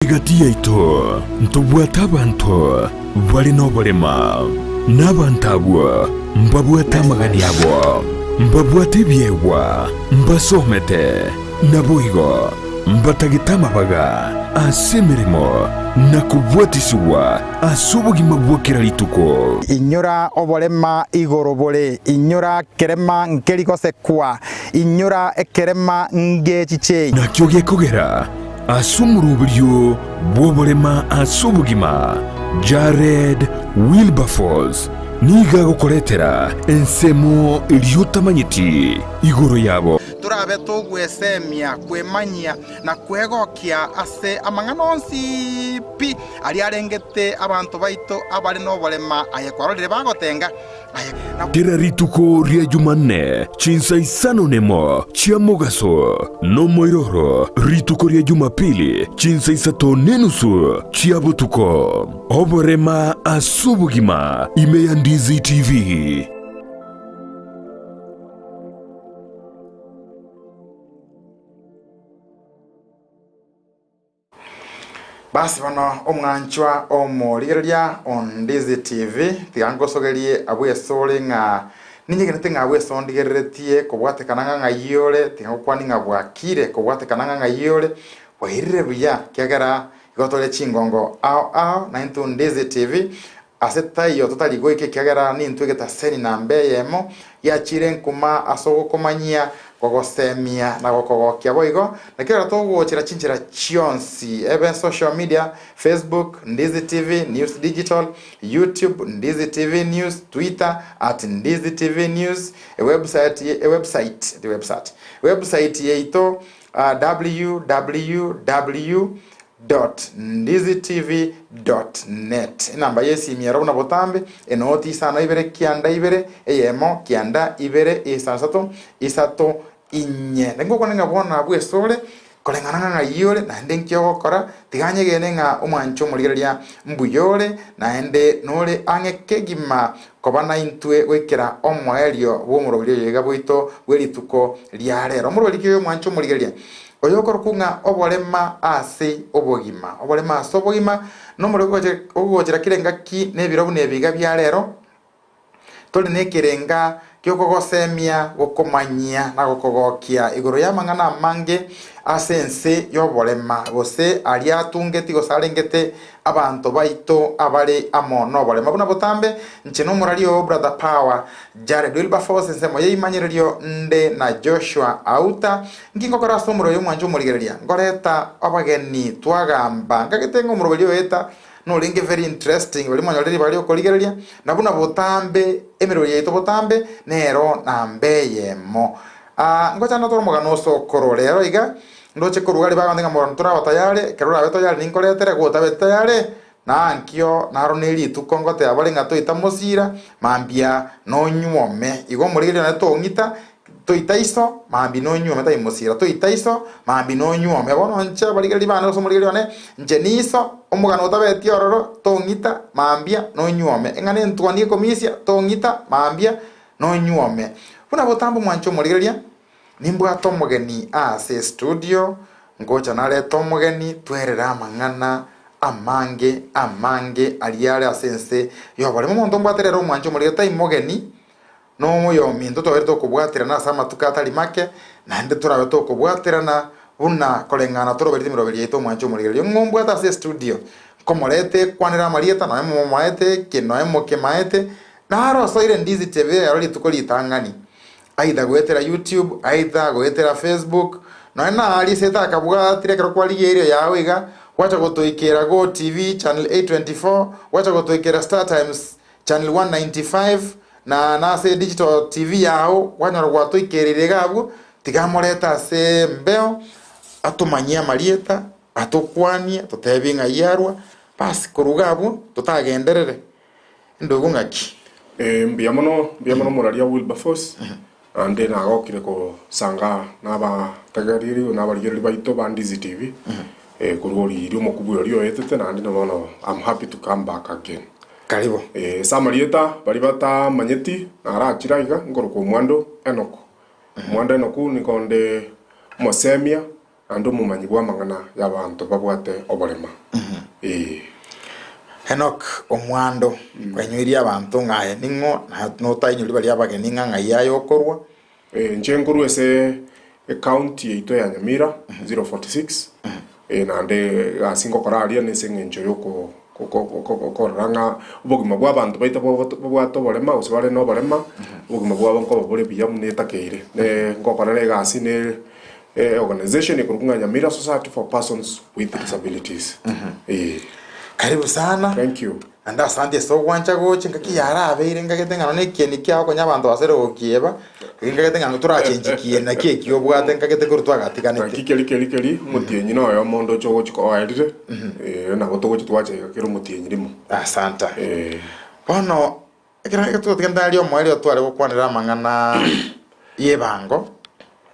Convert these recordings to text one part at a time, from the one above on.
Igatia ito ntubwata abantu bali n'oborema n'abantu abo mbabwata amagani abo mbabwata ebyewa mbasomete naboigo mbatagita amabaga ase emirimo nakubwatisibwa ase obogima bwokera rituko inyora oborema igorobore inyora kerema nkerikosekwa inyora ekerema ngechiche nakyo gekogera ase omurubiryo bw'oborema ase obogima Jared Wilberforce niga gukoretera ensemo iliyotamanyiti igoro yabo turabe tugwesemia kwemanyia na kwegokia ase amanganonsi pi ali arengete abantu baito abali n'oborema ayekwarorire bagotenga tira rituko ria Jumanne chinsa isano nemo chia mogaso no moiroro rituko ria Jumapili chinsa isato nenusu chia butuko Oborema ase obogima ime ya Ndizi TV. Basi bano omwanchwa omorigereria on Ndizi TV tigangosogerie abwesore nga ninyegenete nga abwesondigereretie kobwatekana nga yore tingakwa ninga bwakire kobwatekana nga yore wahirire buya kiagara igotole chingongo ao na into Ndizi TV aseta iyo totali goike kiagara ni ntwegeta seni na mbeyemo ya chiren kuma asogo komanyia kogosemia na gokogokia boigo na kira togo chinchira chionsi even social media Facebook Ndizi TV News Digital YouTube Ndizi TV News Twitter @Ndizi TV News website yeito www.ndizitv.net inamba yesi miarona botambe enoti sana ibere kianda ibere eyemo kianda ibere isasato isato inye nengo kwanenga bona bwesole kolengana nga yole na ende nkyo gokora tiganye gene nga omwancho murigereria mbuyole na ende nole angekegima kobana intwe wekera omwaelio bw'omurobiryo yega bwito bwerituko lya rero omurobiryo omwancho murigereria oyokoro kunga oborema ase obogima oborema ase obogima no murogojera kirenga ki nebirobu nebiga bya rero toli nekirenga kyokogosemia gokomanyia na gokogokia igoro ya mangana mange asense yoborema gose ali atungeti gosarengete abantu baito abale amono oborema buna botambe ncheno murario brother power Jared Wilberforce nsemo yeimanyiririo nde na Joshua auta ngingokora somuro yo mwanjo murigereria ngoreta abageni twagamba ngagetengo muroberio eta no linge very interesting bali mwanyoreri bali okoligereria nabuna botambe emirori yeto botambe nero na mbeyemo ngocha no toromoga no sokoro rero iga ndoche korugari bagandenga moran tura batayare kerura beto yale ninkoletere gota betayare na ankio naroneri tukongote abali ngato itamosira mambia no nyuome igo murigereria na to ngita toitaiso mambi no nyuome ta imosira toitaiso mambi no nyuome bono ncha baligereria bana so murigereria ne njeniso omugano tabeti ororo tongita mambia no nyuome engane ntwani komisia tongita mambia no nyuome buna botambo mwancho murigereria nimbwa tomogeni ase studio ngocha nale tomogeni twerera mangana amange aliare asense yo bali mondo mbwaterero mwancho murigereria imogeni no moyo mindo toberto kubwatira na sama tukatali make na ende turabe to kubwatira na buna kolengana toroberti miroberi yeto mwancho murigereria ngombwa ta se studio komorete kwanira marieta no emo maete kino emo kemaete na aro soire Ndizi TV aroli tukolitangani aidha gwetera YouTube aidha gwetera Facebook no na ali seta akabwatire kero kwaligerio yawe iga wacha gotoikera Go TV channel 824 wacha gotoikera Star Times channel 195 na nase digital TV yao wanyoro gwatoikerere gabu tigamoreta se mbeo atumanyia marieta atokwania totebinga yarwa basi kurugabu tutagenderere ndogo ngaki mbiamono muraria Wilberforce ande nagokire ko sanga naba tagariri nabarigeri baito ba Ndizi TV kurugori rio mokuburo rio etete na ande no I'm happy to come back again karibu samarieta bari bata manyeti arachira iga ngoro ko mwando enoko mwando enoko ni konde mosemia ando mumanyi bwa mangana y'abantu babwate Oborema. Henok omwando kwenyuiria abantu ngaye ningo no tainyuri bali abageni ng'ang'ai yayo okorwa nchenkuru ese county yeito ya Nyamira 046 nande gasingo koraria nesengencho yoko koranga obogima bwa abantu baita bwa Oborema usibare no Oborema obogima bwa banko bole biya munetakeire ne ngokorere gasi ne organization ikurunga Nyamira Society for Persons with Disabilities. Karibu sana. Thank you. And asante so gwancha goche ngaki yara abeire ngagete ngano nekeni kyao konya abantu basere okieba ngagete ngano turachenjikie na keki obwate ngagete kurutwa gatiganete kikeli mutienyi no yo mondo chogo chiko aidire na gotogo chitwache kiro mutienyi limo. Asante. Bono ekira tutugenda lyo mweli otwale gukwanira mangana yebango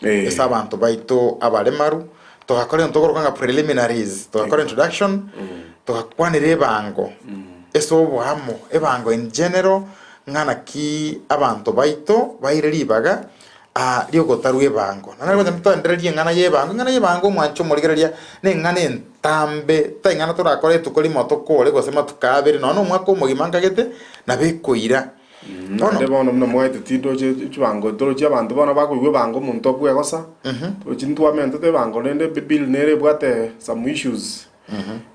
esa abantu baito abalemaru tugakora ntogorokanga preliminaries tugakora introduction tugakwanira ebango eso bohamo ebango in general ngana ki abantu baito baireribaga lyo gotaru ebango nana rwanda ntandrerie ngana yebango mwancho murigereria ne ngana entambe ta ngana turakora tukori moto kole gosema tukabere no mwako mugimanga gete na bekoira nde bono mna mwete tindo chibango toro chiabantu bono bakuigwe bango muntu bwegosa ochintu amente te bango nende bill nere bwate some issues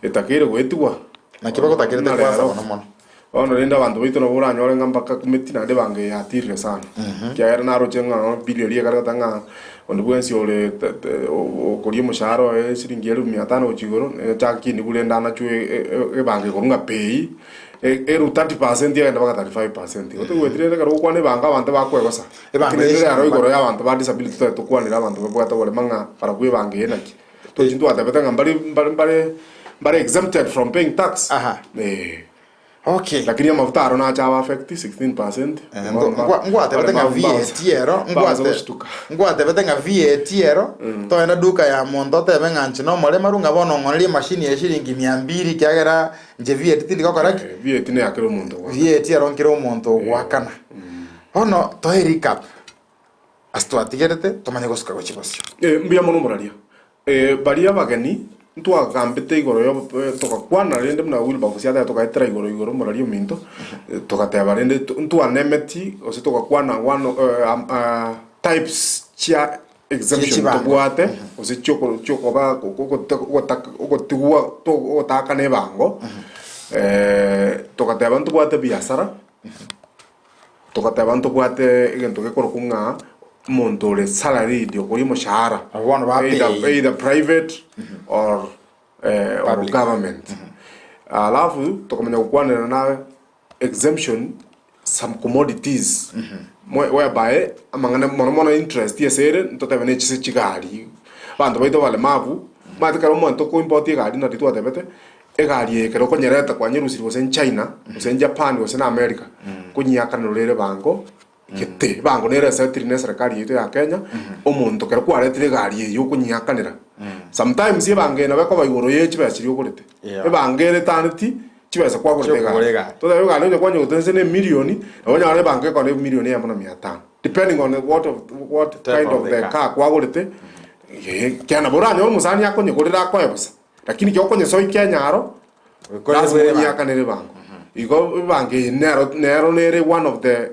etakire gwetwa na kibako takire te kwasa mono ono nenda bantu bito no buranyore ngambaka kumetina nde bange yatire sana kya na roche nga bill ria kara tanga ondo bwensi ole okori musharo shilingi 1500 ochigoro chaki ni bulenda na chwe bange korunga pay eru 30% ya ndabaka 35% oto wetirere karo kwane banga abantu bakwegosa kinere aro igoro ya abantu ba disability to kwanira abantu babwata bole manga para kwe bange yenaki to jintu atabeta ngambari exempted from paying tax. Okay, lakini mafuta arona chaba affect 16%. Ngwate betenga VAT ero, ngwate betenga VAT ero. To enda duka ya mondo tebe nganchi no mole marunga bono ngoli machine ya shilingi 200 kyagera nje VAT tindi kokora VAT ne yakero muntu. VAT ero nkiro muntu wakana. Ono to recap. Asto atigerete tomanye gosuka gochibasyo. Mbia mono moraria. Baria bageni ntwa gambete igoro yo tokakwana rende mna Wilberforce yata tokaitira igoro morario minto tokateba rende ntwa nemeti ose tokakwana one types chia exemption to bwate ose choko ba ko taka ne bango tokateba ntu bwate biasara tokateba ntu bwate igento ke korokunga montole salary dio ko mushahara either private or government. Alafu tokomenya kukwana na exemption some commodities whereby amangana mono interest yesere ntotebene chise chigari bantu baito vale mavu matikaro monto ko import gari na ditwa tebete egari ekero konyereta kwa nyirusiri wose China wose Japan wose na America kunyaka nolere bango kete bango nere setri serikali yetu ya Kenya omuntu kero kwaretire gari yo kunyakanira sometimes yebange na bako bayigoro ye chibasiri okorete ebangere taniti chibasa kwa korete gari to da yoga nyo kwanyo utense ne milioni onya ale bange ko ne milioni ya 500 depending on what kind of the car kwa korete kana boranyo musani yakonye korera kwa yobusa lakini kyo konye so ikyanyaro lazima nyakanire bango igo bange nero nere one of the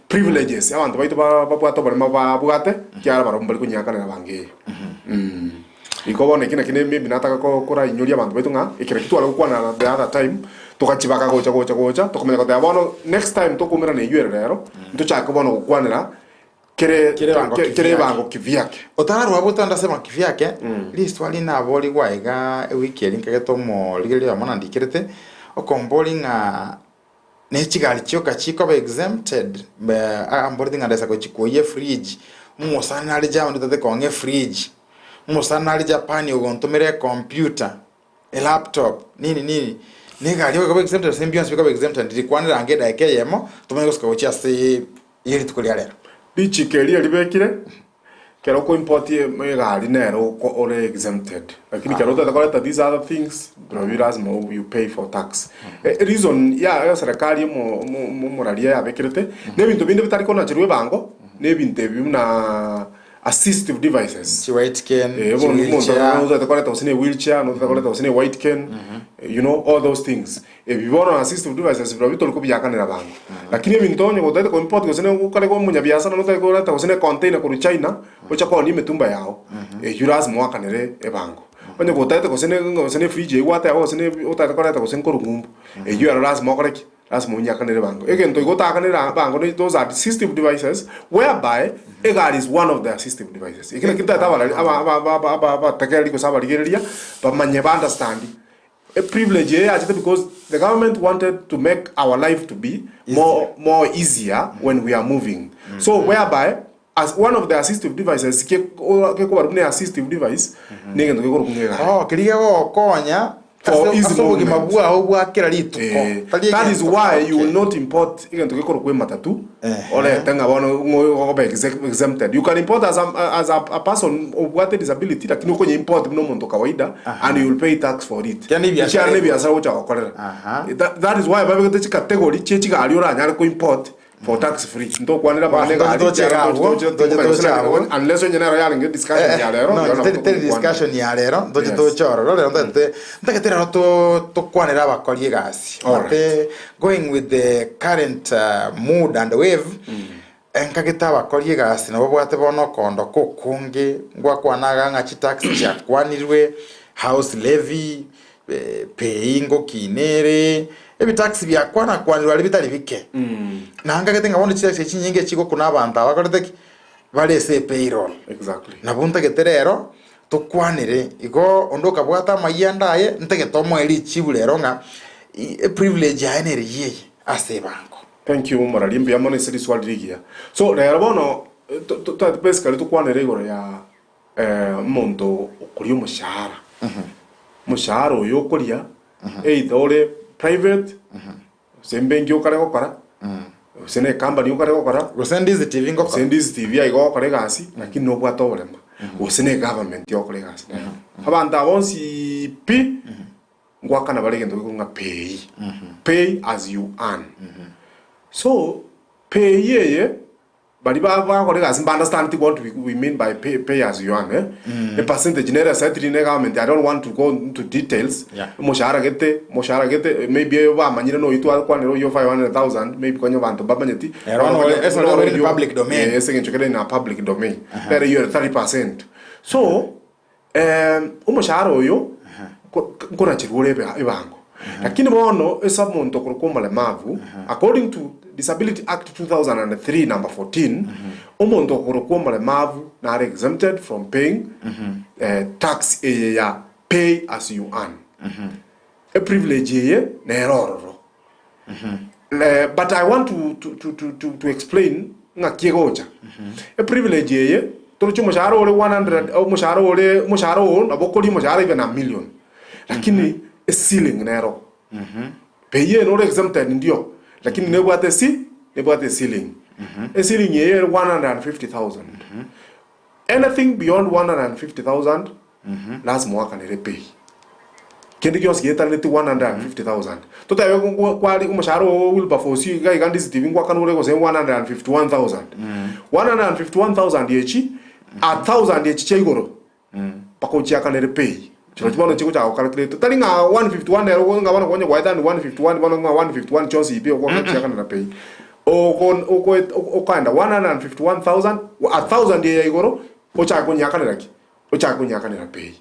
privileges abantu baito babwato barema babwate kyara barombali kunyakanira bange ikobone kina maybe nataka kora inyuri abantu baito nga ikira kitwala kukwana the other time tukachibaka gocha tukomenya kote abono next time tukumira ne yuere rero ntuchaka bono kukwanira kere bango kivyake otara rwabo tandasema kivyake list wali na boli gwaiga weekend nkagetomo ligere amana ndikirete okombolinga nechigali choka chiko ba exempted ba amboarding andesa ko chikoye fridge musana ali jama ndate konge fridge musana ali Japan ugontomere computer a laptop nini negali ko exempted sembiance ko exempted ndikwanira angeda ekeyemo tumenye ko chia se yiri tukuli alero bichikeli alibekire kero ko import gari nero ko ore exempted lakini kero tata these other things proviras mo you pay for tax reason ya serikali mo moralia ya bekirete ne bintu binde bitari kona chirwe bango ne binte bimuna assistive devices. Chi white cane, wheelchair, white cane, you know, all those things. If you want assistive devices, probably to be yakanira bango. Lakini mintonyo go tete ko import go sene ko kale ko munya biashara no tete ko rata go sene container ko China, o cha ko ni metumba yao. You ras mo akanere e bango. Onye go tete ko sene fridge wata go sene o tete ko rata go sene ko rumbu. You are ras mo korek. As munya kanere bango. Again, to go ta kanere bango, those are assistive devices whereby EGAR is one of the assistive devices. Ikina kita ta aba takeri ko saba ligeria, but manye understand a privilege because the government wanted to make our life to be more easier when we are moving. So whereby as one of the assistive devices ke ko assistive device ninge ndo ko kiriga go konya for easy movement. That is why you will not import even to matatu or exempted. You can import as a person of what disability like no import no monto kawaida and you will pay tax for it. That is why category import for tax free. Ndo kwanira unless you know yalinge discussion ya lero. No, discussion ya lero. Ndoje to choro. Lero ndaketera to kwanira bakolie gasi. Going with the current mood and wave. Enkageta bakolie gasi no bwate bono kondo kokunge ngwa kwanaga ngachi tax ya kwanirwe house levy paying kinere ebi tax bya kwana kwanirwa bitari bike. Nanga ketenga bono tax ekinyinge kiko kuna abantu abakorete balese payroll. Exactly. Nabunta keterero tukwanire igo ondoka bwata mayandaye ntegetomo eri chibulero nga privilege ya energy ase banko. Thank you Marali mbya mone seri swali ligia. So rero bono to basically tukwanire igoro ya monto kuri umushahara. Mushahara uyo kuria either private sembengi okare gukora sene company okare gukora Ndizi TV ngoko Ndizi TV aigo okare gasi lakini no bwato Oborema sene government okare gasi abantu abonsi pi ngwakana baregendo kunga pay as you earn. So pay ye bali ba okare gasi understand what we mean by pay as you earn. The percentage nera set in government. I don't want to go into details. Moshara gete maybe ba manyira no itu akwanero yo 500,000 maybe kwenye bantu babanyeti it's not in public domain. Yes, in a public domain. There you 30%. So umushara oyo kuna chirule ibango. Lakini bono esa monto kurukoma le mavu according to Disability Act 2003 number 14 umuntu kurukoma le mavu na are exempted from paying tax ya pay as you earn. A privilege ye na error. But I want to explain nga kiegoja. A privilege ye to mushahara ole 100 au mushahara ole abokoli mushahara even a million. Lakini a ceiling na error. Pay ye no exempted ndio. Lakini nebwate ceiling. A ceiling ye 150,000. Anything beyond 150,000 lazima wakane pay. Kendi kios geta leti 150,000. Tota yo kwa umushahara wa Wilberforce ga Ndizi TV ngwa kanule ko 151,000. 151,000 yechi 1,000 yechi chegoro. Pako chiaka ne pay. Chino chibono chiko cha calculate. Tali nga 151 ero nga bana kwenye waida ni 151 bana nga 151 chosi ipi ko chiaka na pay. O kaenda 151,000 1,000 ye igoro ocha kunyaka neraki. Ocha kunyaka ne pay.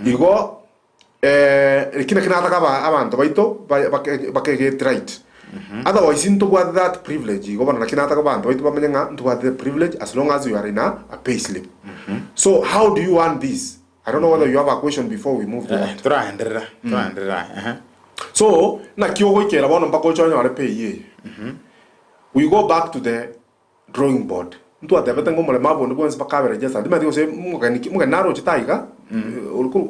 Igo kina ataka abantu baito get right. Otherwise into what that privilege go bana kina ataka abantu baito bamenga into what the privilege as long as you are in a pay slip. So how do you earn this? I don't know whether you have a question before we move to that. So na kyogo ikela bona mpako chonyo are pay ye. We go back to the drawing board. Ntu atebeta ngomole mabo ndo bonse pakabere register. Ndima digo se muga naro chitaiga.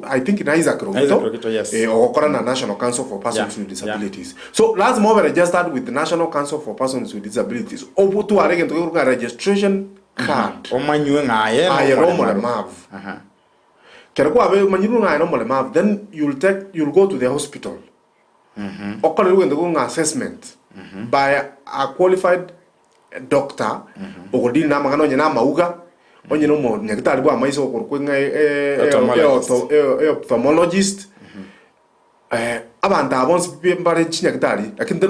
I think in Isaac Rogito, yes. Or na National Council for Persons with Disabilities. So last month registered with the National Council for Persons with Disabilities. Over to a registration card. O manyue ngaye na mav. Kereko abe manyiru na no mav. Then you'll go to the hospital. Okale lu ndo assessment by a qualified doctor. Ogodini na magano nyana mauga. onye no mo nyakitari bwa maiso korkwenga ophthalmologist abantu abonse mbare chinyakitari lakini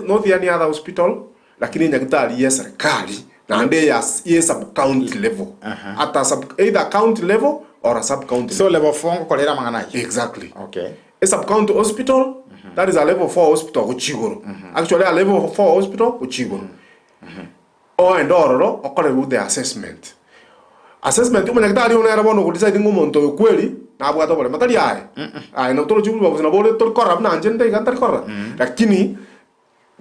not any other hospital lakini nyakitari ya serikali na ande ya sub county level at either county level or a sub county so level 4 kolera mangana exactly okay a sub county hospital that is a level 4 hospital kuchigoro actually a level 4 hospital kuchigoro o endororo okore with the assessment umanyakitari ona yarabono ku decide ngomonto kweli na abwato bole matari ai no tolo chibulu babuzina bole tolo korra na njende igantari korra lakini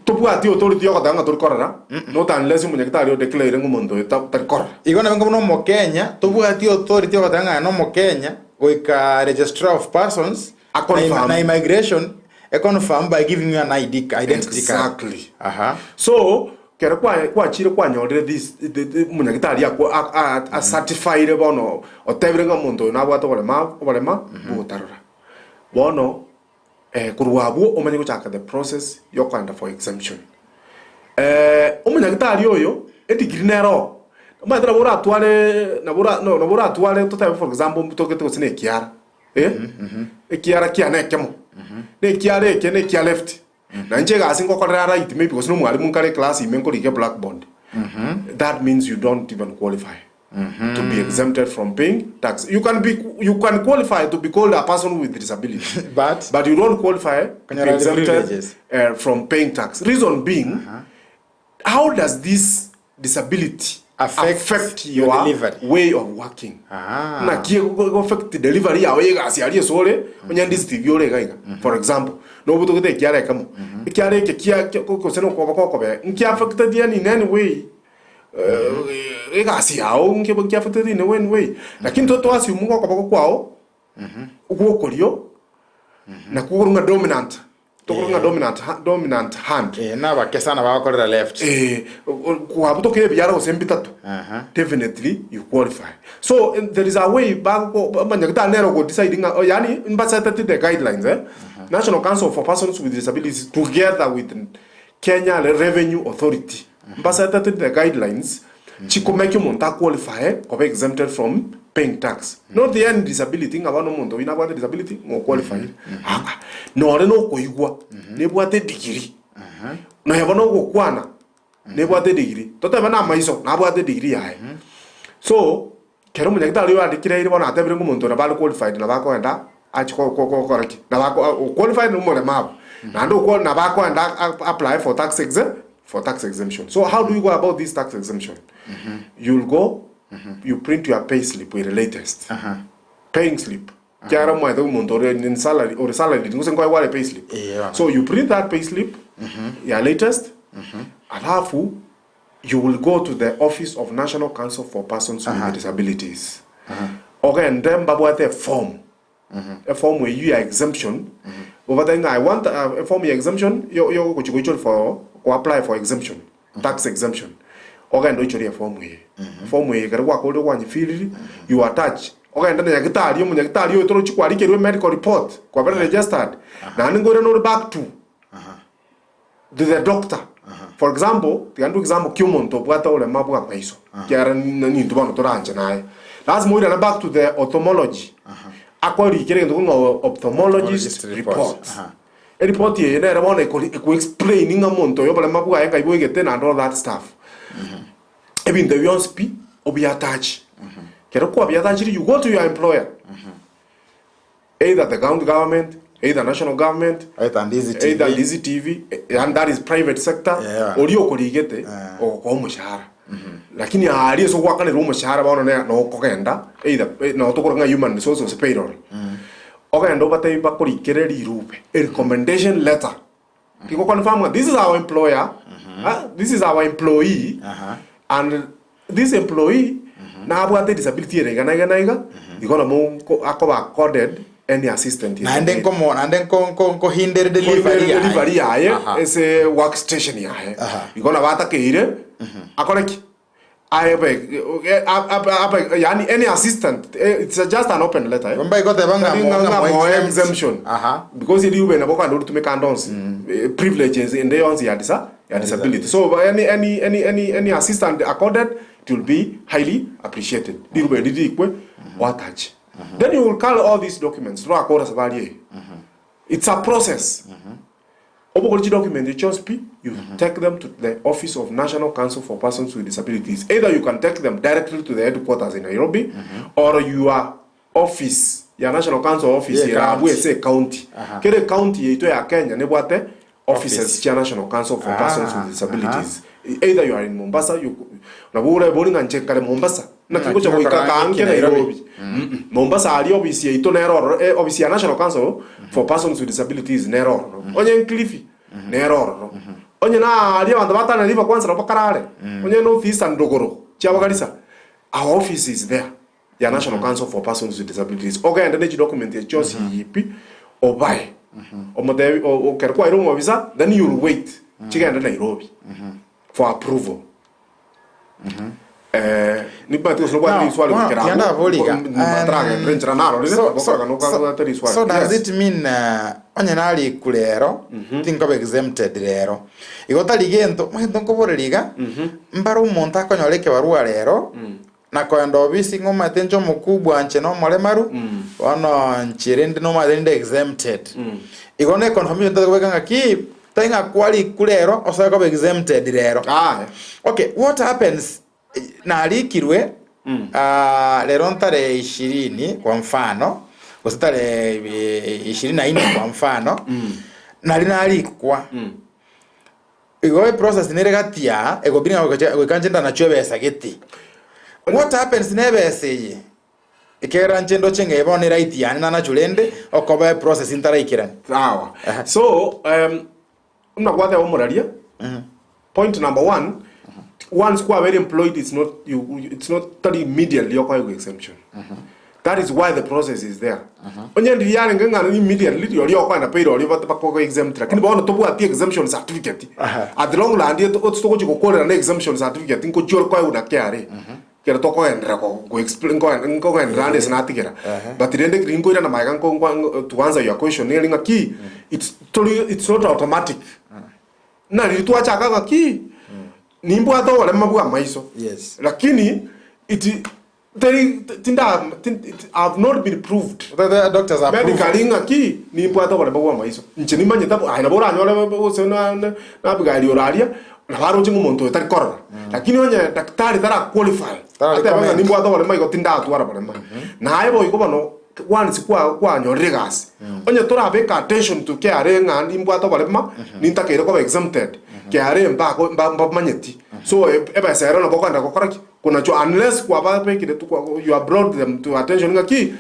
tobwati authority yokotanga tolo korra not unless umanyakitari o declare ngomonto tari korra igona bengo no mo Kenya tobwati authority yokotanga no mo Kenya goika registrar of persons na immigration confirm by giving you an identity card exactly so kera kwa chire kwa nyore this munyakitari a certified bono otebirenga muntu na bwato bolema butarora bono kurwabu omenye kuchaka the process yokwanda for exemption umunyakitari oyo edigiri nero omadra bora atwale to type for example mutokete kosine kiara ekiara kiana kemo ne kiara ekene kia left na nje gasi ngokorera right maybe because no mwalimu nkale class imenko like blackboard that means you don't even qualify to be exempted from paying tax. You can qualify to be called a person with disability but you don't qualify to be exempted from paying tax. Reason being how does this disability affect your way of working na kiyo affect the delivery ya we gasi ali sole onya Ndizi yole gaiga for example no buto kete kiara kamo kiara ke kia ko seno ko be nki affected in any way gasi ao nki affected in any way lakini to assume ko kwao uko kolio na kuurunga dominant tokurunga dominant hand na bakesana bakorera left kwa buto ke byara osembitatu definitely you qualify. So there is a way back manyakita nero go deciding yani mbasata the guidelines National Council for Persons with Disabilities together with Kenya Revenue Authority mbasata the guidelines chikomeki monta qualify ko be exempted from paying tax. Not the end disability ngabano muntu ina bwa disability mo qualify no re no koigwa ne bwa te degree no yabano go kwana ne bwa te degree tota bana maiso na bwa te degree yae so kero munyakitari wa dikire ire bona atebire ngumuntu na bali qualified na bako enda achiko correct na bako qualified no more map na ndo ko na bako enda apply for tax exemption. So how do you go about this tax exemption? You'll go you print your pay slip with the latest paying slip kiara mo edo montore in salary or salary ngusen kwa wale pay slip so you print that pay slip your latest alafu you will go to the office of National Council for Persons with Disabilities okay and then babwate form a form where you are exemption over then I want a form exemption you go for apply for exemption tax exemption okay ndo ichori form we garwa ko ndo wanyi fill you attach okay ndo nyakitari munyakitari yo toro chikwalike ro medical report kwa very registered na ngore no back to the doctor for example tigandu example kyumonto bwata ole mabwa maiso kyara ni ndo bano toranje naye lazima uira na back to the ophthalmology akwari kire ndo ngo ophthalmologist report a report ye na rabona ko explaining amonto yo bale mabwa yenga iboigete and all that stuff even the UNSP obi attach kero ko obi attach you go to your employer either the county government either national government either Ndizi TV and that is private sector or you ko ligete o ko mushahara lakini ali so kwa kanero mushahara bano no kokenda either no to ko nga human resources payroll okay ndo batai ba ko likereri rupe a recommendation letter kiko confirm this is our employer this is our employee and this employee na abwate disability regana igona mo akoba accorded any assistant na nden ko hinder delivery yae is a workstation yae igona bata keire akoreki yani any assistant it's just an open letter gomba ikote banga mo exemption because you be na boka ndo to make andons privileges in the ons ya disability so any assistant accorded it will be highly appreciated. Then you will call all these documents. It's a process. Obogima document, you take them to the Office of National Council for Persons with Disabilities. Either you can take them directly to the headquarters in Nairobi, or your office, your National Council office, say county. Kere county ito ya Kenya ne bwate offices ya National Council for Persons with Disabilities. Either you are in Mombasa, na bure boarding and check Mombasa. Na kikocha kuika kaanke Nairobi. Mombasa ali office ito Nairobi, office ya National Council for Persons with Disabilities Nairobi. Onye Cliffy Nairobi. Onye na ali abantu batana liva kwanza na bakarare. Onye North East and Dogoro. Chiabagalisa. Our office is there. The National Council for Persons with Disabilities. Okay, and then the document is just yipi or buy. Or kerkwa iromo visa, then you will wait. Chiga and Nairobi for approval. So does it mean onyenali kulero think of exempted rero igota ligento mwendonko boreliga mbaro umuntu akonyoleke barua rero na kwenda obisi ngoma tenjo mukubwa nche no molemaru ono nchirende no madende exempted igone confirmation taweka ki tenga kwali kulero osaka exempted rero okay, what happens na alikirwe lero ntare 20 kwa mfano usitare 24 kwa mfano na linalikwa igoe process neregatia egobinga gwekanjenda na chwebesa geti. What happens nebeseye ikera nchendo chenge ebone right yani na chulende okoba process intaraikira sawa. So unakwata omuraria point number 1, once you are very employed, it's not immediately your exemption. That is why the process is there. Onye ndi yale nganga immediately you are kind of paid or you are exempt. Lakini baona tobu ati exemption certificate. At the long run to go an exemption certificate inko jor kwa una kare. Kera to ko endra ko explain ko endra is not together. But the green go na maigan ko to answer your question nearing a key. It's not automatic. Na litu acha kaka key. Nimbo ato wale mabua maiso. Yes. Lakini have not been proved. The doctors are medically ngaki nimbo ato wale mabua maiso. Nchini manye tapo aina bora nyole se na bigali oralia na baro jingu monto etari korona. Lakini onye daktari tara qualify. Ate banga nimbo ato wale maigo tinda atwara wale mai. Na aibo iko bano one kwa nyoregas. Onye tora beka attention to care nga nimbo ato wale ma nintakere ko exempted. Kiare mba manyeti. So eba sero na bokanda kokoraki kuna cho unless kwa ba pe kile you have brought them to attention ngaki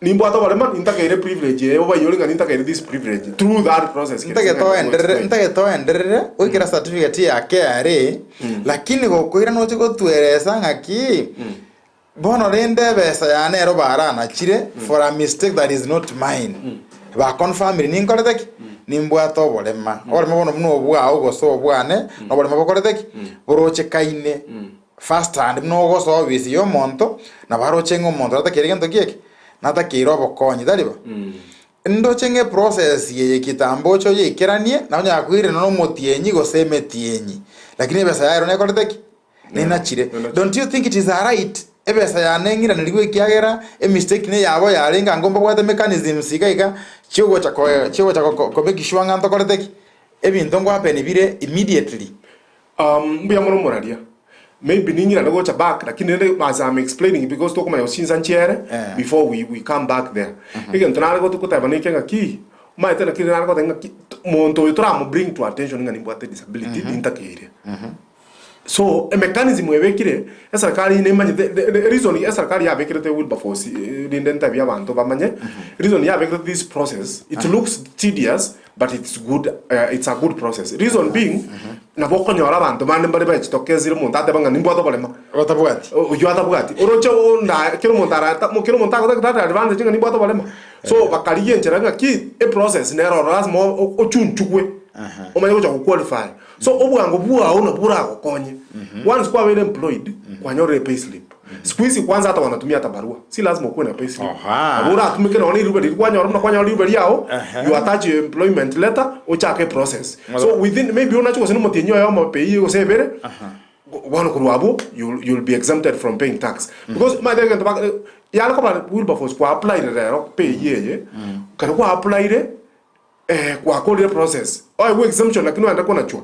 nimbo ato wale man intakere privilege eba yolinga intakere this privilege through that process ntage to ender ukira certificate ya KRA lakini gokwira no chiko tueresa ngaki bono rende besa ya nero barana chire for a mistake that is not mine ba confirm ni nkoreteki nimbwato Oborema Oborema bono muno obwa ogoso obwane no Oborema bokoreteki boroche kaine first hand no ogoso obisi yo monto na baroche ngomonto atakere ngento kieke nata kiro bokonyi daliba ndo chenge process ye kitambo cho ye kiranie na nya kwire no motienyi goseme tienyi lakini besa yairo ne koreteki nina chire. Don't you think it is a right ebesa ya nengira niliwe kiagera mistake ne yabo yarenga ngomba bwate mechanism sigaika chiwo cha ko bekishwanga ntokoreteki ebinto ngo happen bire immediately mbuya mono moradia maybe ningira ndo cha back lakini as I'm explaining because to kuma yosinza nchere before we come back there again tunara go tukuta baneke ngaki mai tena kile nara go tenga monto yotra mo bring to attention ngani bwate disability intakire. So a mechanism webekire esarkali nemanye the reason esarkali yabekire te Wilberforce ndenta bya bantu bamanye reason yabekire this process it looks tedious but it's good it's a good process reason being na bokonyora abantu bande bari bachitokezire mu ndate banga nimbo ato batabwati uyo atabwati orocho nda kiro montara ko data advantage nimbo ato balema so bakaliye ncheranga ki a process nero rasmo ochunchukwe omaye ko qualify so obwango buwa una bura kokonye once kwa very employed kwa nyore payslip squeeze kwanza hata wanatumia hata barua si lazima uwe na payslip bora atumike na wani rubeli kwa nyore rubeli yao you attach your employment letter o chake process so within maybe una chuko sino motenyo yao mapei go sebere one kurwabo you'll be exempted from paying tax because my thing to yala ko Wilberforce ko apply re pay ye kan ko apply re kwa ko process o exemption lakini anda kona chwa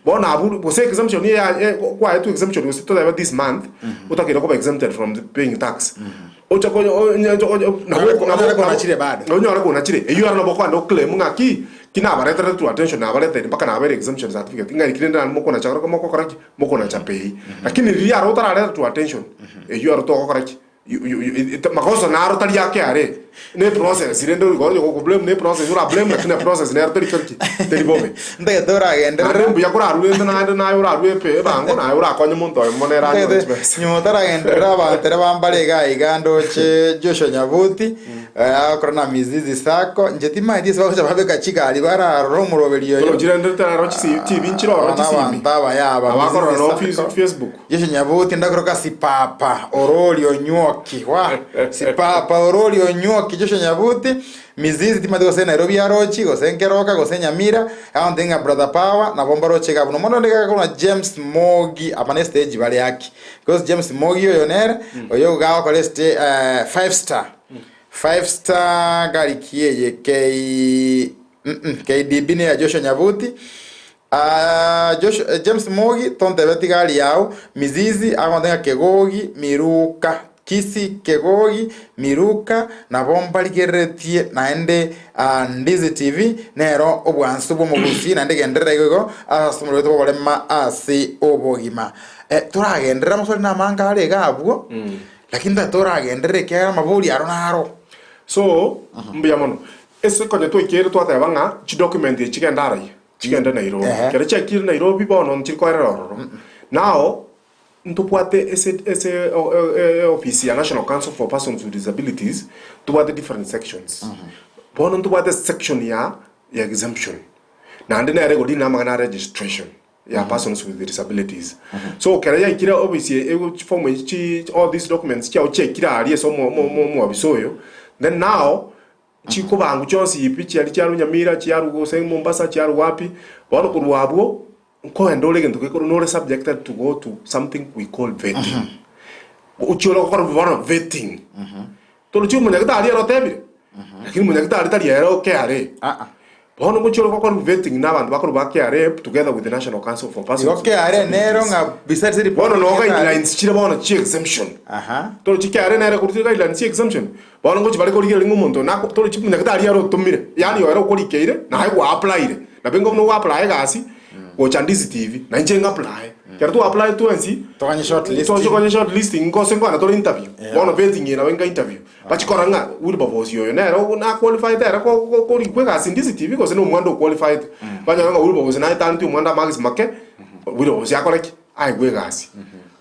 bona abu bo say exemption ya kwa to exemption was to this month utakira ko exempted from paying tax ocha ko na ko chire bado nyora ko na chire you are no boko ando claim ngaki kina bareta to attention na bareta mpaka na bare exemption certificate ngari kirenda moko na chakara moko koraki moko na chapei lakini ria ro tara to attention you are to koraki makosa na ro tari yake are ne process irendo go blame ne process ura blame na process ne artari kirki teri bombe ndege dora gende rembu ya kura ruwe na ura ruwe pe bango na ura konyo muntu monera nyimo dora gende raba tere bambale ga igando che Joshua Nyabuti akorana mizizi sako njetima ndisi bakocha babeka chikali bara romurobeliyo yo jirende tara ro chi TV nchiro ro chi TV baba yaba abakora no Facebook Joshua Nyabuti ndakoroka sipapa orolio nyoki wa sipapa orolio nyoki Joshua Nyabuti mizizi timade gose Nairobi arochi gose Nkeroka gose Nyamira aondenga brother power na bomba roche gabuno mono ndeka kuna James Mogi apane stage bale yake because James Mogi yo nere oyo gawa kwa stage 5 star gari kieye KDB ne ya Joshua Nyabuti James Mogi tonte beti gari yao mizizi aondenga Kegogi Miruka Kisii Kegogi Miruka na bomba ligeretie naende Ndizi TV nero obwansu bwo mugusi nande gendera igo asumuro to Oborema asi Obogima turagendera musori na manga ale gabwo lakini turagendera kera mabuli aronaro so mbiya mono ese konye to ikere to atabanga chi document ye chigendara chigenda Nairobi kere chekir Nairobi bono nchikoerero now ntupuate ese office ya National Council for Persons with Disabilities tupuate different sections bono ntupuate section ya exemption na ande na record na magana registration ya persons with disabilities so kera ya ikira office form all these documents cha ochekira ali so mo abisoyo then now chiko bangu chonsi ipichi ali charu Nyamira charu gose Mombasa charu wapi bono kurwabo ko endole gento ke no subjected to go to something we call vetting uchoro ko bono vetting to chumo nyakata ali ro tebire lakini munyakata ali tali ero ke are bono muchoro ko vetting na bantu bakuru bakare together with the National Council for Persons okay are nero nga besides the bono no guidelines chira bono chi exemption to chi are nero ko guidelines chi exemption bono ngo chibale ko ligere ngumuntu na to chi munyakata ali ro tumire yani yo ero ko likeire na hai wa apply na bengo no apply gasi go Ndizi TV na njenga apply kera tu apply tu ensi tokanye short list tokanye short listing ko sengo na to interview bono vetting na wenga interview bachikoranga Wilberforce yo na ro na qualified era ko rikwega Ndizi TV ko seno mwando qualified banyanga Wilberforce na tantu mwanda max make Wilberforce yakoreki ai gwegasi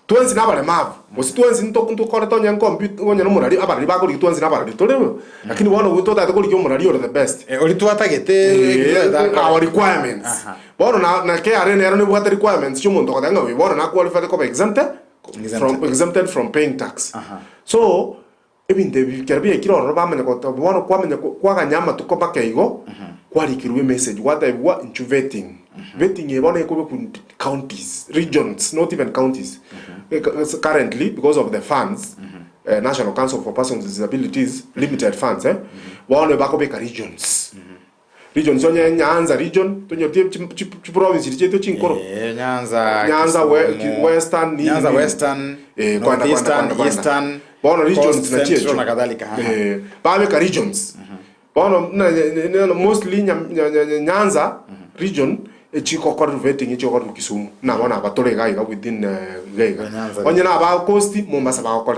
tuensi na bale mavu mosi tuensi nto kore to nyanko computer wonya no murari abari ba kuri tuensi na bale tolero lakini wana uto ta ko ri murari or the best oli tuatagete our requirements bono na ke are ne no what requirements chumo to kadanga we bono na qualified ko exempted from paying tax so even the kerbi ekiro ro ba menya ko to bono kwa menya kwa kanyama to ko bakeigo kwa likirwe message what I want into vetting vetting e bono ko be counties regions not even counties currently because of the funds National Council for Persons with Disabilities limited funds bono ba ko be regions region so Nyanza region to nyotie province cheto chinkoro Nyanza western Nyanza western kwanda eastern bono regions na cheto na kadhalika babe ka regions bono mostly Nyanza region chiko ko vetting chiko ko Kisumu na bona batole ga within gaiga onye na ba coast Mombasa ba ko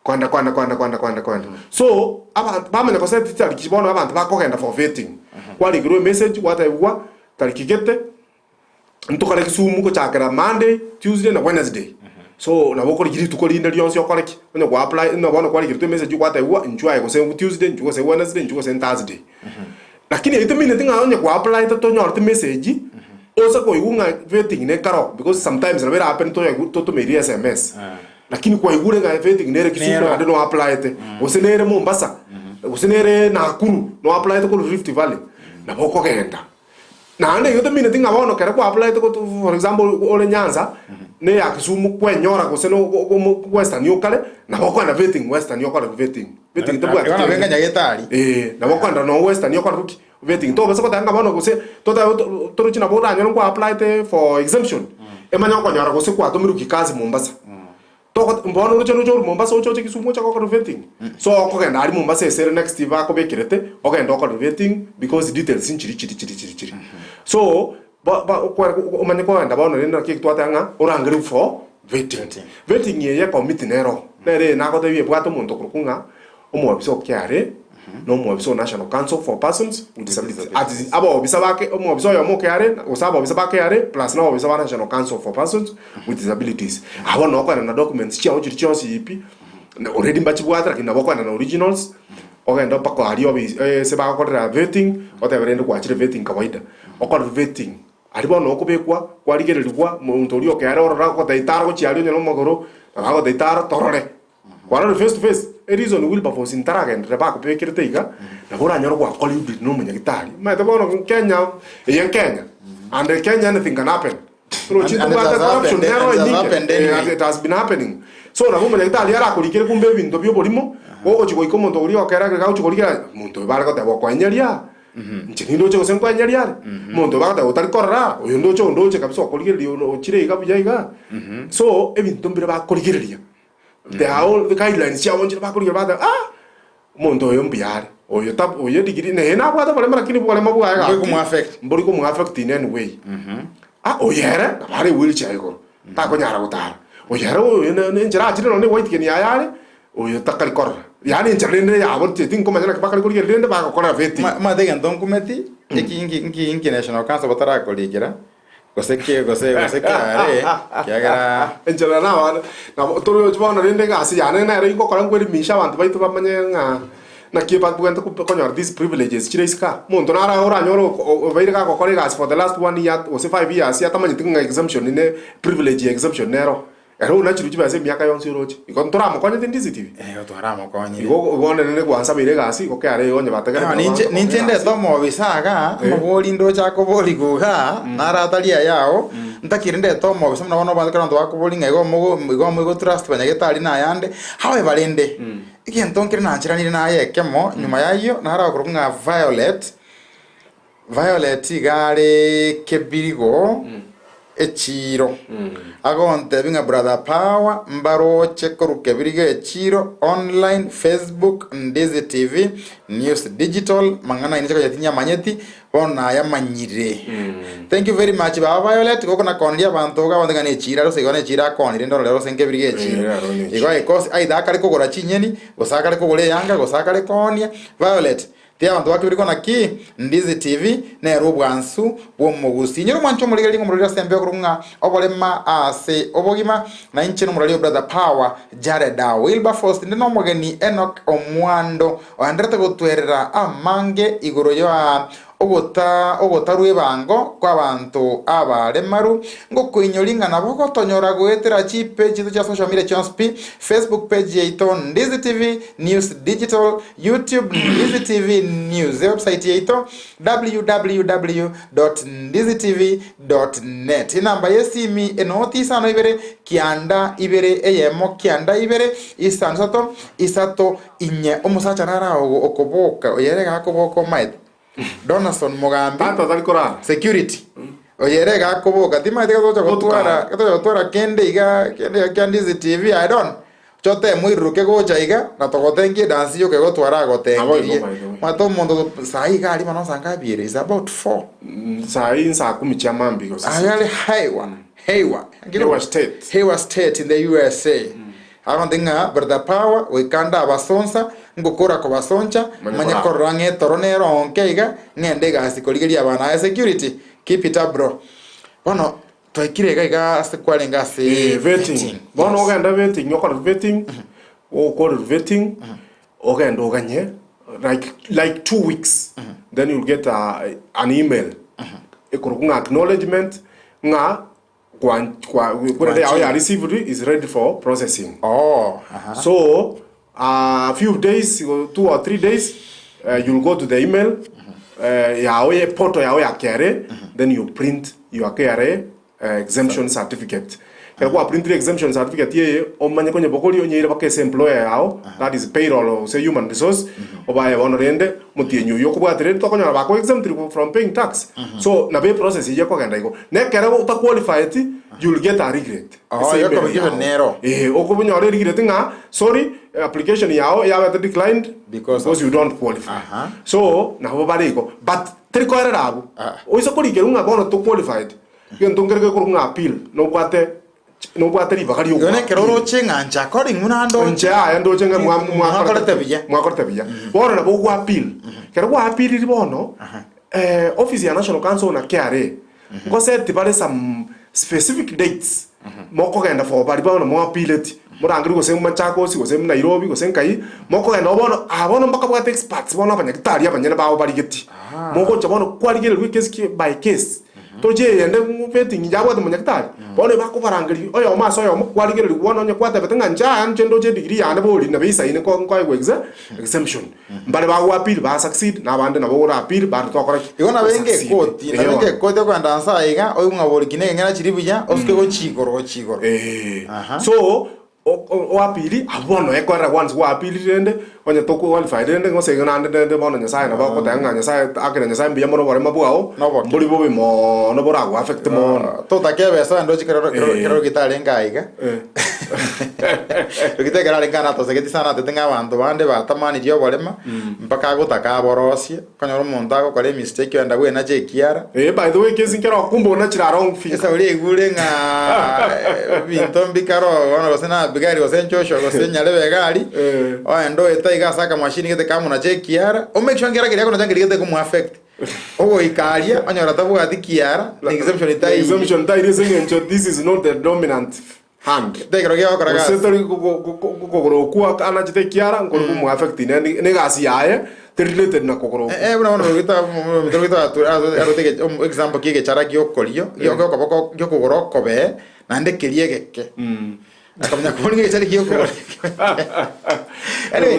kwanda so aba bamenya ko set tali kibono abantu bakogenda for vetting kwali gro message what I want tali kigete ntokale Kisumu ko chakara Monday Tuesday na Wednesday so na boko ligiri tukoli ndali yonse yokoleki onye ko apply na bona kwali gro message what I want enjoy ko se Tuesday njuko se Wednesday njuko se Thursday lakini ite mine tinga onye ko apply to nyor te message osa ko igunga vetting ne karo because sometimes na vera happen to me SMS lakini kwa igure ga vetting nere Kisumu ade no apply te osenere Mombasa osenere Nakuru no apply to ko Rift Valley na boko kenda na ande yote mine tinga bono kere kwa apply to for example ole Nyanza ne ya Kisumu kwenyora gose no Western yokale na bokwanda vetting Western yokale vetting to bwa kana venga nyagetari na bokwanda no Western yokale ruki vetting to bese ko tanga bono gose to to china boda nyo kwa apply te for exemption emanya ko nyara gose kwa to miruki kazi Mombasa to ko mbono no chono Mombasa ocho Kisumu cha ko vetting so ko kenda ari Mombasa esere next va ko bekirete o kenda ko vetting because details in chiri so umanye ko enda bono nenda ki twatanga orangere for vetting ye committee nero nere na ko debi bwato muntu kurukunga omubiso kyare no mubiso National Council for Persons with Disabilities abo bisabake omubiso yo mokare usaba bisabake yare plus no bisaba National Council for Persons with Disabilities abo no ko na documents chia ochiri chonsi ipi already mbachibwatra kinabo ko na originals ogenda pako ario se ba ko vetting oteverende kwa chire vetting kawaida okor vetting aribo no kubekwa kwarigererwa muntu uri okere orora ko daitaro ko chiario nyono mogoro na ko daitaro torore kwara face to face a reason Wilberforce interagen reba ko bekirte iga na bora nyoro kwa kolibri no munyagitari ma te bono Kenya Kenya and Kenya anything can happen so chitu ba corruption nero it has been happening so na munyagitari ara kulikire kumbe bintu byo bolimo ko chiko iko muntu uri okere ga chukolikira muntu barako te bokwanyeria nchini ndoche kusenkwanyeria muntu bakata utarikorra uyu ndoche kabisa okoligiriria ochire iga buya so ebintu mbere bakoligireria they are all the guidelines ya wonjira bakoligira bata muntu uyu mbiyare uyu digiri ne na bwata bale marakini bwale mabwa ga mburi ko mu affect in any way oyere bari wheelchair iko ta ko nyara gutara oyere uyu ne njira achire no ne white keni ayare uyu takalikorra yani nchirinde ya abote tinko manyana bakali kuligira rinde bakakora veti ma degen don kumeti iki National Council batara kuligira gose kare kiagara enjala na toro jwana rinde gasi yana na ringo kora ngweri misha bantu baitu bamanye na kiba bwenta kukonyor these privileges chireska muntu nara ora nyoro baire ka kokore gas for the last 1 year or 5 years yatamanye tinga exemption ne privilege exemption nero ero una chiru chibase miaka yonse rochi ikontora mukonye Ndizi TV otwara mukonye igone ne kwansa bire gasi ko kare yonye bategere ninjende tomo bisaga maboli ndo chako boli guga naratalia yao ntakirinde tomo bisamna bono bandikana ndo bakoboli ngego mugo trust banyagitari na yande hawe balende ikintonkire na nchiranire na yekemo nyuma yayo nara kurunga Violet igare kebirigo echiro agonte binga brother power mbaro cheko kebirigo echiro online Facebook Ndizi TV news digital mangana inachaka yatinya manyeti bona ya manyire thank you very much baba Violet koko na kondia bantu ga wandanga ne chira ro segone chira konire ndo lero senke birige echiro igo ikos aida kare kogora chinyeni gosaka kogore yanga gosaka konia Violet tia bantu bakibiriko na ki Ndizi TV na rubwansu bo mugusi nyiro mwancho muligeri ngomurira sembe kurunga Oborema ase Obogima na inchino murali brother power Jareda Wilberforce ndino mogeni Enoch Omwando oandrete gutwerera amange igoro yo ogotarwe bango kwa bantu abaremaru ngo kuinyolinga nabo gotonyora gwetera chi page ya social media chonsp Facebook page yaito Ndizi TV news digital YouTube Ndizi TV news website yaito www.ndizitv.net inamba yesimi enoti sana ibere kianda ibere eyemo kianda ibere isato inye omusacha nara okoboka oyerega akoboko maite Donaldson Mugambi security oyerega akoboka timaite gotwara kende iga Ndizi TV I don't chote mwiruke gocha iga na togotengie dance yo ke gotwara gotengie mato mondo sai gali mano sanga biere is about 4 sai saa 10 cha mambi go ayale Hayward State in the USA agondenga brother power we kanda abasonsa ngukora ko basoncha manye korange toronero onkeiga ngende gasi koligeria bana security keep it up bro bono toikire ga sekwalenga se vetting bono ogenda vetting nyokora vetting okora vetting ogenda oganye like 2 weeks then you'll get an email ekurunga acknowledgement nga kwa ya received is ready for processing. So a few days, 2 or 3 days, you'll go to the email yao ye portal yao ya KRA, then you print your KRA exemption certificate. Kwa print exemption certificate ye omanye kwenye bokoli onye ba kese employer yao, that is payroll or say human resource, oba ono rende mutienyu yoko bwa tere to konya ba ko exempt from paying tax. So na be process ye ko ganda iko. Ne kera uta qualified, you'll get a regret. Oh, you come give nero. Okobunya ore regret nga, sorry, application yao ya declined because you don't qualify. So na ho bare iko, but teri ko era rabu. O iso ko rigerunga kono to qualified. Yo ntongereke ko runga appeal no kwate riba kali uko yone keroro chenga nja according munando nja ando chenga mwakorete biya bona na bo appeal kero kwa appeal ri bono office ya national council na KRA ngo set bare some specific dates moko genda for bari bono mo appeal it murangiri go sema Machakos go sema Nairobi go sema kai moko genda bono abono mpaka bwa experts bono abanyagitari abanyana bawo bari giti moko chabono kwaligere case by case toje yende mupeti njabwa de munyakitari bone bakubarangiri oyo maso oyo mukwaligere libona onye kwata betanga nja anchendo je degree yane boli na bisa ine ko exemption mbale ba appeal ba succeed na bande na bo appeal ba to akora igona benge koti na benge koti ko ndansa iga oyo ngaboli kinenge ngena chiribuya oske go chigoro so o apili abono ekora once wa apili rende onye to qualify rende ngo se ngana ndende bono nyasaye na ba ko tanga nyasaye akira nyasaye mbiya mono bore mabuao boli bobe mo no bora go affect mo to takebe sa ndo chikero gitale ngaiga Rukite lenga na to se sana tetenga bantu bande batamani dio Oborema mpaka gutaka borosie kanyoro muntu ako kore mistake yenda gwe na chekiara by the way kesi nkero kumbo na chira wrong fee esa uri igure nga bintombi karo ona gosena bigari gosenchosho gosenya lebe gari ndo etaiga saka machine gete kama na chekiara o make sure ngera kile ko na ngiri gete kumu affect ogo ikalia onyora tabu atikiara exemption tai resengencho this is not the dominant hand tegero gyo kora ga setari kokoro kwa ana chite kiara ngoro mu affect ne gasi yae related na kokoro bwana rugita arotege example kige chara gyo kolio gyo kokoro kobe na ndekerie geke akamenya kuninge chari gyo kokoro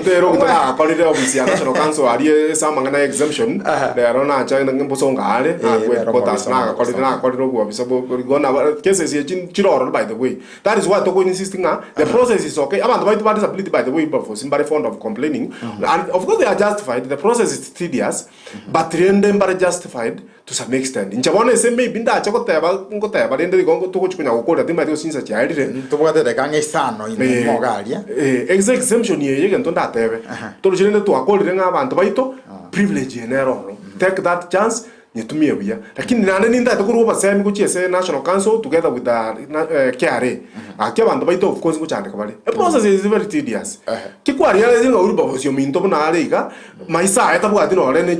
Pero kutoka kolide ofisi ya national council ali sama ngana exemption le arona cha ngimboso ngale na quotas na kolide ku ofisi bo gona cases ye chiroro by the way that is why to go insisting the process is okay abantu by disability by the way before somebody fond of complaining and of course they are justified the process is tedious but rende mbare justified to some extent inchabone se maybe ndacha ngoteba rende gongo to kuchunya gukora thima dio sinsa cha alire to bwate de kange sano ine mogalia exemption ye ngento ndatebe to rujende to akolire ng'abantu baito privilege enero take that chance nitumie buya lakini nane ninda to kuruba same kuchiese national council together with the KRA abantu baito of course kuchandika bali the process is very tedious kikwari ale zinga uri babosio minto na alega maisa etabwati no rene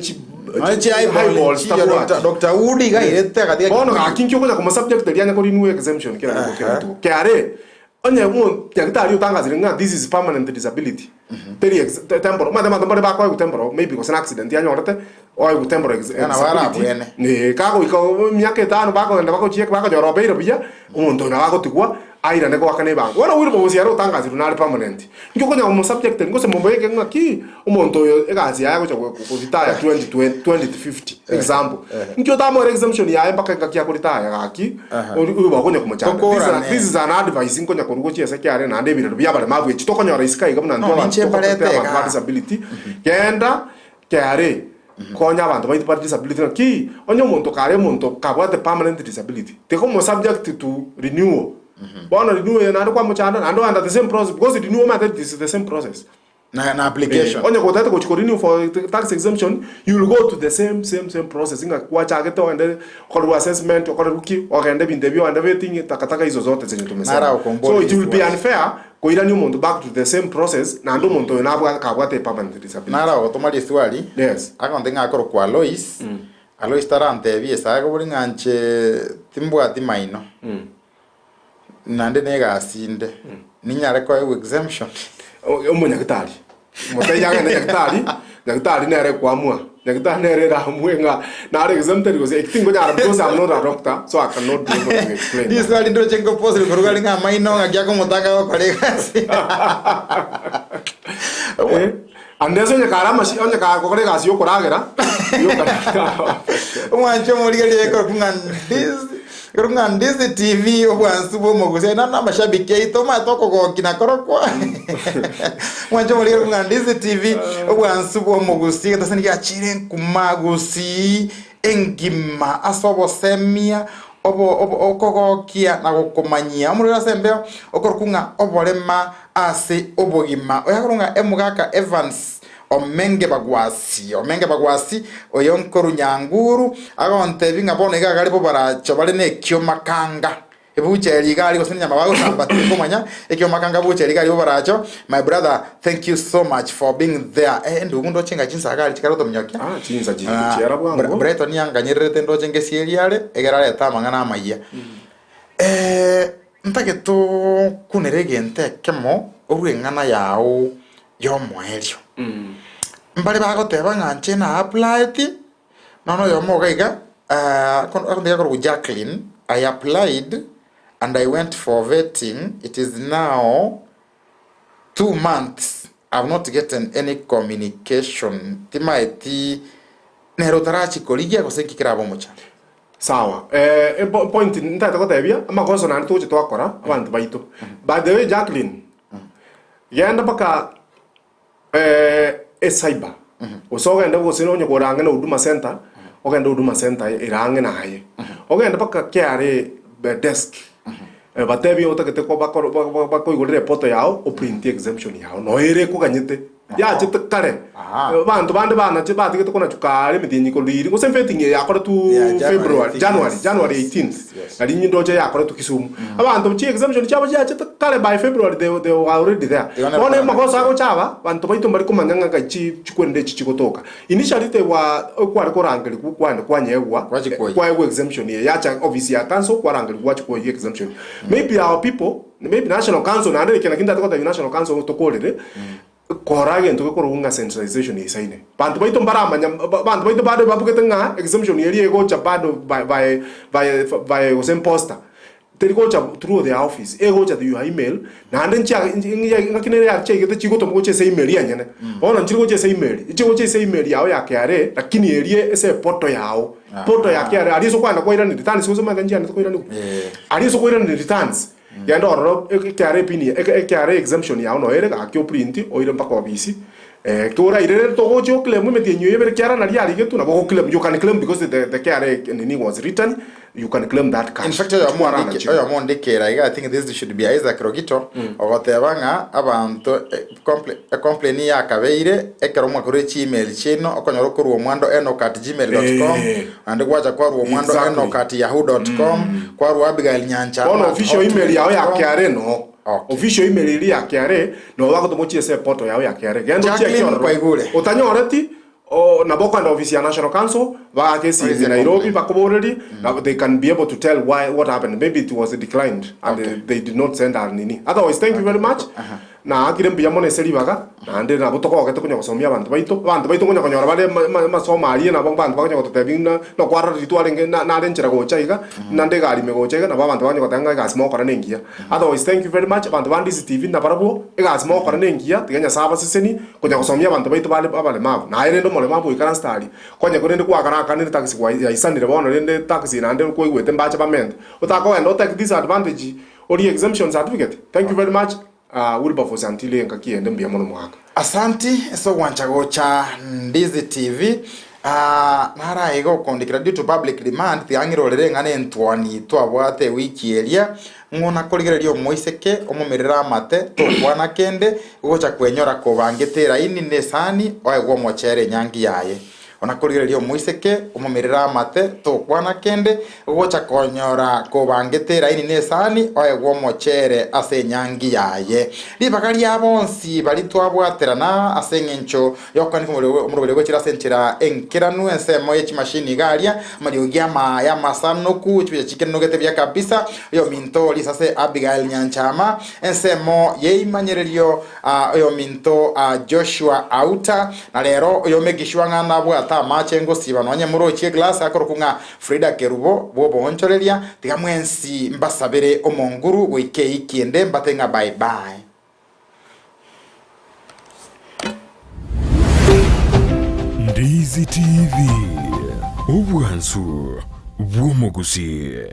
Dr. Udi ga irete katika bono akinki okonya kuma subject elianya ko renew exemption kila ko KRA onye mo yakitari utangazire nga this is permanent disability temporal madama ba ko temporal maybe was an accident yanyorete o temporal disability ne kago iko myaka 5 bako ndaba ko chiek bako joro beiro biya umuntu na bako tukwa aira ne ko akane bango wana uri bo siaro utangazire na permanent ngiko konya mo subject ngo se mombo yeke ngaki umuntu yo egazi yayo ko retire 2050 example ngiko tamo exemption ya mpaka ngaki ya ko retire ngaki uri bo konya kumachana this is an advice ngonya ko rugo chiese kyare na ndebire biya bale mabwe chitoko nyora iskai gamna ndo disability kenda kyare konya abantu baita disability ki onyo muntu kare muntu kabwate permanent disability te como subject to renewal bona renewal na ndo kwa mchana and under the same process because the renewal method is the same process na application onyo ko tata ko renew for tax exemption you will go to the same process inga kwa chake to and kwa assessment kwa ruki ogende interview and everything takataka hizo zote zenye tumesema so it will be unfair koira ni umuntu back to the same process na ndo umuntu enabwa kabwate permanent disability nara otomali swali yes akondenga akoro kwa Lois Alois tarante biesa ko bulinganche timbwati maino nande nega asinde ninyare ko exemption umunyakitari mutayaga nyakitari nere kwamua nyakitari nere ramwenga na exempted because acting gonya because I'm not a doctor so I cannot be able to explain this one ndo chengo possible kurugali nga maino ngakya ko mutaka ko kolega Andezo nya karama shi onya ka kokore gasi yokoragera. Mwancho muligeli yeko kunga Ndizi TV obwansu bomogusi na mashabiki ito matoko ko kinakorokwa. Mwancho muligeli kunga Ndizi TV obwansu bomogusi tasani ya chire kumagusi engima asobo semia okogokia na gukomanyia umurira sembeo okorkunga Oborema ase Obogima oyakurunga emugaka Evans omenge bagwasi oyonkoru nyanguru agontebi ngabone gagari bo baracho bale ne kyomakanga ebucheri gali gosenya mabago sambati komanya ekyomakanga bucheri gali bo baracho. My brother, thank you so much for being there. Ndu mundo chenga chinsa gali chikaro to mnyokia chinsa chiara bwango breto nyanga nyirete ndo chenge sieliale egerale tamangana amaya ntake to kuneregente kemo urwengana yao yomoelio mbali bagoteba nganche na applied nono yomo gaiga kon Jacqueline. I applied and I went for vetting. It is now 2 months. I've not gotten any communication. Timaiti nerotarachi koligia kosenki kirabo mocha. Sawa. Point ntata kotebia amakoso na ntuche twakora abantu baito. By the way, Jacqueline. Yenda baka cyber. Usoga enda gusino nya goranga na Huduma Center. Ogenda Huduma Center irange na haye. Ogenda baka kiare desk. Batebi otakete ko bako igorere poto yao o print exemption yao no ere ko ganyete ya chete kare bantu bande bana che batige to kona chukare midinyi ko liri ngo semfeting ya kora tu January 18th ali nyindo che ya kora tu Kisumu abantu chi exemption chaba ya chete kare by February they were already there one makosa ko chaba bantu baito bari ko manganga ka chi chikwende chi chikotoka initially te wa kwari ko rangeli ku kwande kwanyegwa kwa exemption ya cha obviously ya council kwa rangeli kwa chiko exemption. Maybe our people, maybe national council na ndere kena kinda to national council to kolere korage nto ko runga centralization isaine bantu baito mbarama bantu baito bado babukete nga exemption yeri ego cha bado by was imposter teriko cha through the office ego cha your email na nden cha ngakine ya che gete chiko to mo che email ya nyene ona nchiko che email yao ya kare lakini erie ese poto yao poto ya kare aliso kwanda kwa ira ni returns so ma njia ndiko ira ni aliso kwa ira ni returns yanda oro kare pini kare exemption yao no ere ka kyo print o ire mpaka obisi tora ire to go jo claim me tenyo yebere kara na ria rigetu na go claim you can claim because the kare nini was written. You can claim that cash. In fact, your monde kera. I think this should be Isaac Rogito. Ogotebanga abantu complain ya kabeire ekero mwakorechi email chino okonyoro kuru omwando eno@gmail.com and gwaja kwa omwando eno@yahoo.com kwa Abigail Nyancha. Ono official email yao ya kiare no. Official email ili ya kiare no wako tomochi se poto yao ya kiare. Gendo check otanyoreti na boko and office ya National Council va kesi in Nairobi bakoboredi they can be able to tell what happened. Maybe it was declined and they did not send our nini. Otherwise, thank you very much. Na akirembi yamone seribaga na ndere na botoko gete kunya kusomia bantu baito kunya kunyora bale masoma ali na bantu bakunya kutebinga no kwara ritual na lenchera go chaiga na ndega ali me go chaiga na bantu banya kutanga gas mo kora nengia. Otherwise, thank you very much bantu bandi TV na barabo gas mo kora nengia tiganya saba seseni kunya kusomia bantu baito bale mabu na ire ndo mole mabu ikana stari kunya kurende kwa kana kanire taxi kwa ya isanire bono rende taxi na ndere ko igwete mbacha payment utako and take disadvantage or the exemption certificate. Thank you very much. Wilberforce antile ngakiende mbia mono mwaka. Asanti so wanchago cha Ndizi TV nara ego kondikira due to public demand tiangiro lere ngane ntwani twabwate wiki elia ngona koligererio moiseke omomerera mate to kwana kende gocha kwenyora ko bangetera ini nesani oegwo mochere nyangi yaye ona koligererio moiseke omomerera mate to kwana kende gocha konyora ko bangetera ini nesani oegwo mochere ase nyangi yaye libakali abonsi bali twabwaterana ase ngencho yokani kumurobere gochira senchira enkiranu ensemo yechi machine galia mariogiama ya masanoku chipe chicken nugete bya kabisa yo minto lisase Abigail Nyanchama ensemo yeimanyererio yo minto Joshua Auta na lero yo megishwanga nabwa machengo siba nonye murochie glass akorokunga Frida Kerubo bobo onchorelia tigamwensi mbasabere omonguru wike ikiende mbatenga bye bye. Ndizi TV, obwansu bw'omu Gusii.